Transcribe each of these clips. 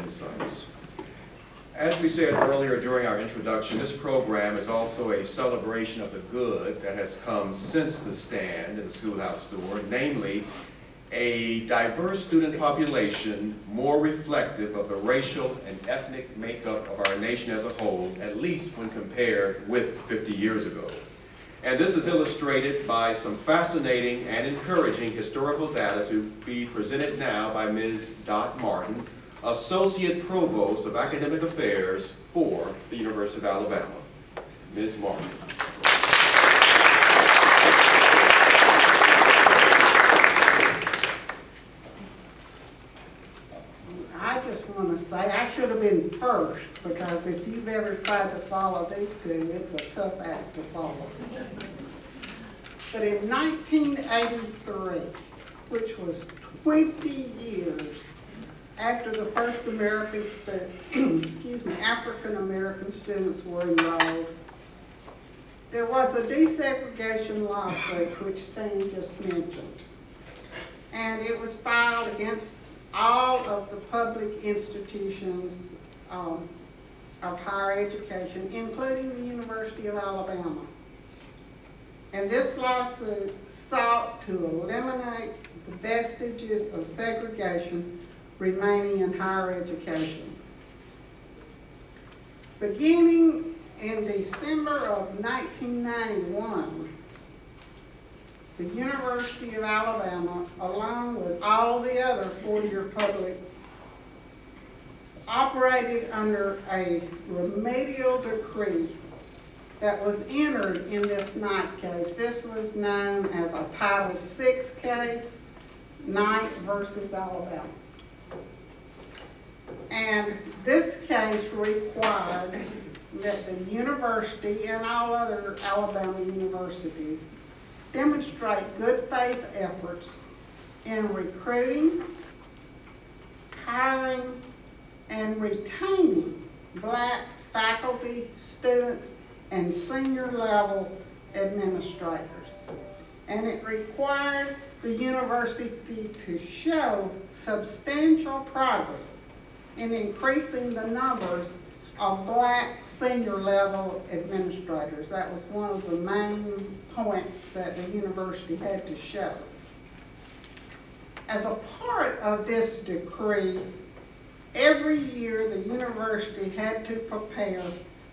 insights. As we said earlier during our introduction, this program is also a celebration of the good that has come since the stand in the schoolhouse door, namely a diverse student population more reflective of the racial and ethnic makeup of our nation as a whole, at least when compared with 50 years ago. And this is illustrated by some fascinating and encouraging historical data to be presented now by Ms. Dot Martin, Associate Provost of Academic Affairs for the University of Alabama. Ms. Martin. I just want to say I should have been first, because if you've ever tried to follow these two, it's a tough act to follow. But in 1983, which was 20 years after the first African American students were enrolled, there was a desegregation lawsuit which Stan just mentioned. And it was filed against all of the public institutions of higher education, including the University of Alabama. And this lawsuit sought to eliminate the vestiges of segregation remaining in higher education. Beginning in December of 1991, the University of Alabama, along with all the other four-year publics, operated under a remedial decree that was entered in this Knight case. This was known as a Title VI case, Knight versus Alabama. And this case required that the university and all other Alabama universities demonstrate good faith efforts in recruiting, hiring, and retaining black faculty, students, and senior level administrators. And it required the university to show substantial progress in increasing the numbers of black senior level administrators. That was one of the main points that the university had to show. As a part of this decree, every year the university had to prepare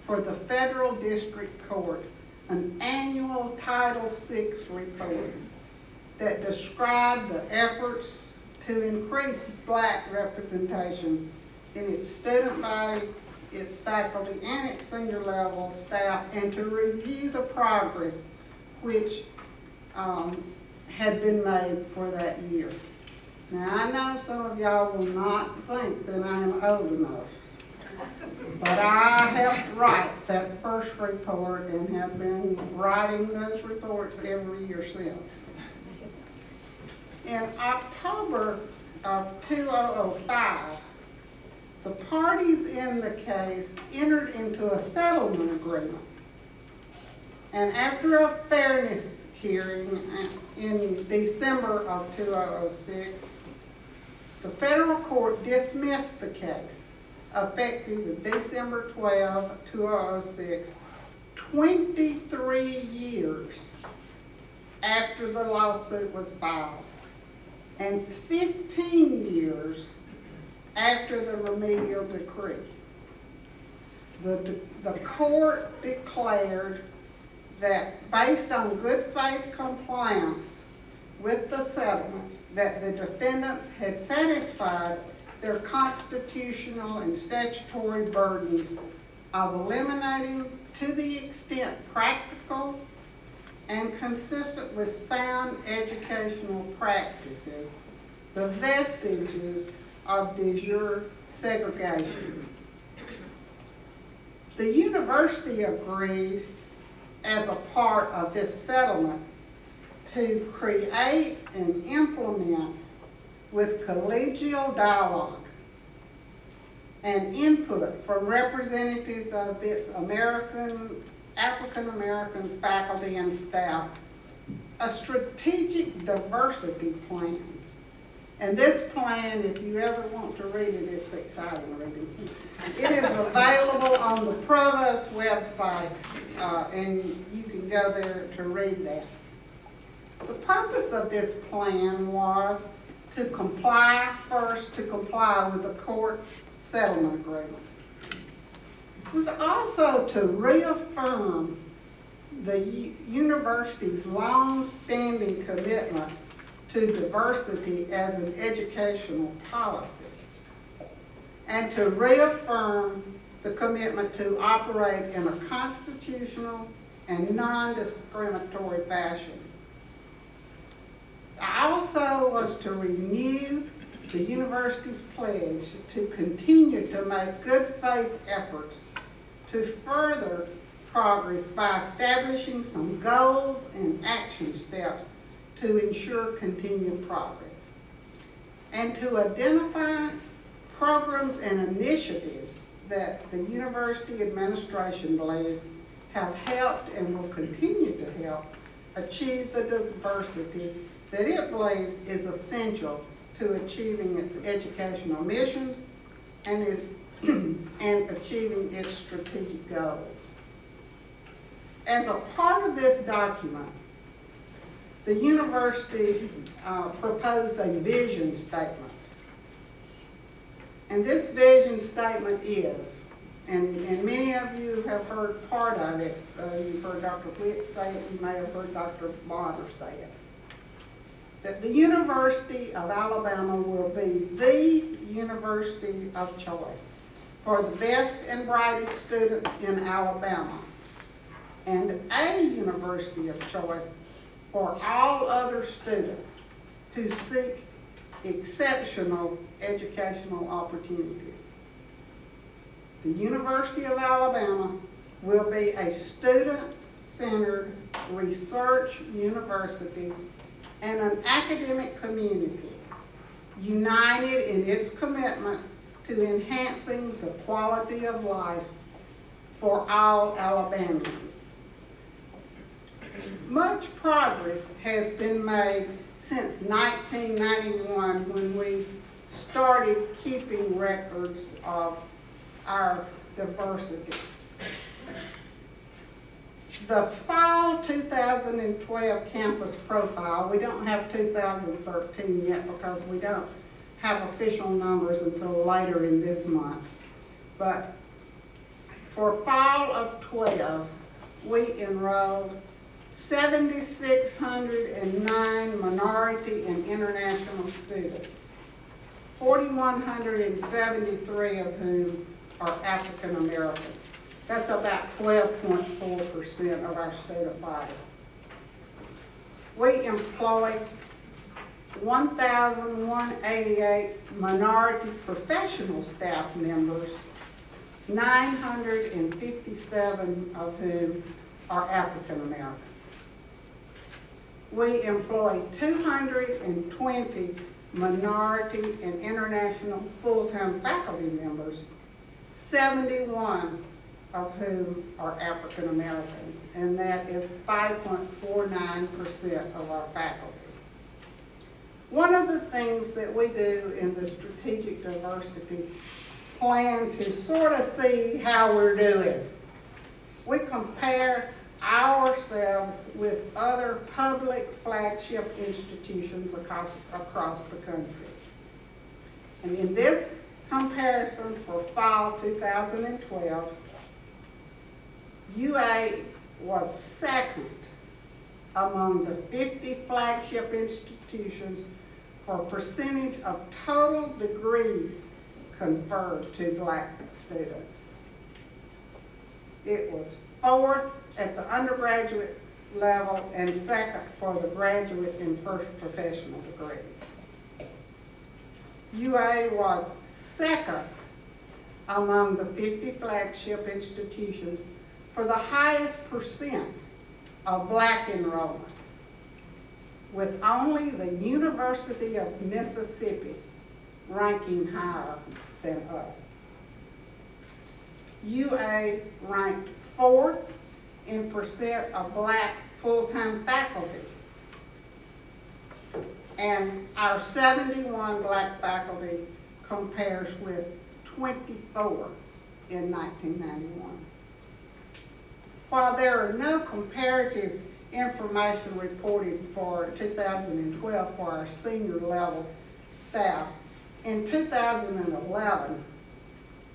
for the Federal District Court an annual Title VI report that described the efforts to increase black representation in its student body, its faculty, and its senior level staff, and to review the progress which had been made for that year. Now, I know some of y'all will not think that I am old enough, but I helped write that first report and have been writing those reports every year since. In October of 2005, the parties in the case entered into a settlement agreement. And after a fairness hearing in December of 2006, the federal court dismissed the case, effective with December 12, 2006, 23 years after the lawsuit was filed, and 15 years after the remedial decree. The court declared that based on good faith compliance with the settlements, that the defendants had satisfied their constitutional and statutory burdens of eliminating, to the extent practical and consistent with sound educational practices, the vestiges of de jure segregation. The university agreed, as a part of this settlement, to create and implement, with collegial dialogue and input from representatives of its African American faculty and staff, a strategic diversity plan And this plan, if you ever want to read it, it's exciting reading. It is available on the Provost website, and you can go there to read that. The purpose of this plan was to comply with the court settlement agreement. It was also to reaffirm the university's long-standing commitment to diversity as an educational policy, and to reaffirm the commitment to operate in a constitutional and non-discriminatory fashion. Also was to renew the university's pledge to continue to make good faith efforts to further progress by establishing some goals and action steps to ensure continued progress, and to identify programs and initiatives that the university administration believes have helped and will continue to help achieve the diversity that it believes is essential to achieving its educational missions and achieving its strategic goals. As a part of this document, the university proposed a vision statement. And this vision statement is, and many of you have heard part of it, you've heard Dr. Witt say it, you may have heard Dr. Bonner say it, that the University of Alabama will be the university of choice for the best and brightest students in Alabama, and a university of choice for all other students who seek exceptional educational opportunities. The University of Alabama will be a student-centered research university and an academic community united in its commitment to enhancing the quality of life for all Alabamians. Much progress has been made since 1991 when we started keeping records of our diversity. The fall 2012 campus profile, we don't have 2013 yet because we don't have official numbers until later in this month. But for fall of 12, we enrolled 7,609 minority and international students, 4,173 of whom are African American. That's about 12.4% of our student body. We employ 1,188 minority professional staff members, 957 of whom are African Americans. We employ 220 minority and international full-time faculty members, 71 of whom are African Americans, and that is 5.49% of our faculty. One of the things that we do in the strategic diversity plan to sort of see how we're doing, we compare ourselves with other public flagship institutions across the country. And in this comparison for fall 2012, UA was second among the 50 flagship institutions for percentage of total degrees conferred to black students. It was fourth at the undergraduate level and second for the graduate and first professional degrees. UA was second among the 50 flagship institutions for the highest percent of black enrollment, with only the University of Mississippi ranking higher than us. UA ranked fourth in percent of black full-time faculty And our 71 black faculty compares with 24 in 1991. While there are no comparative information reported for 2012 for our senior level staff, in 2011,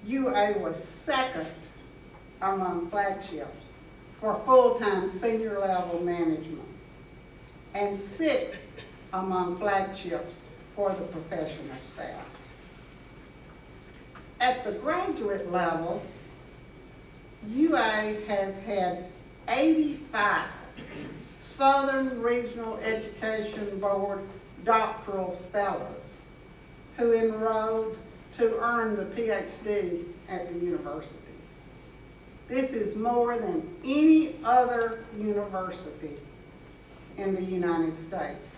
UA was second among flagships for full-time senior level management and sixth among flagships for the professional staff. At the graduate level, UA has had 85 Southern Regional Education Board doctoral fellows who enrolled to earn the PhD at the university. This is more than any other university in the United States.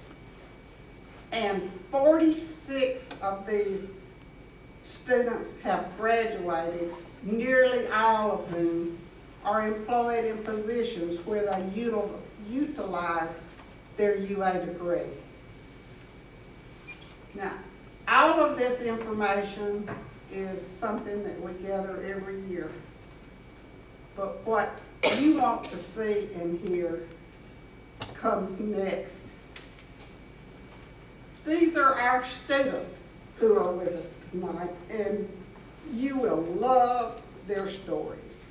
And 46 of these students have graduated, nearly all of whom are employed in positions where they utilize their UA degree. Now, all of this information is something that we gather every year. But what you want to see and hear comes next. These are our students who are with us tonight, and you will love their stories.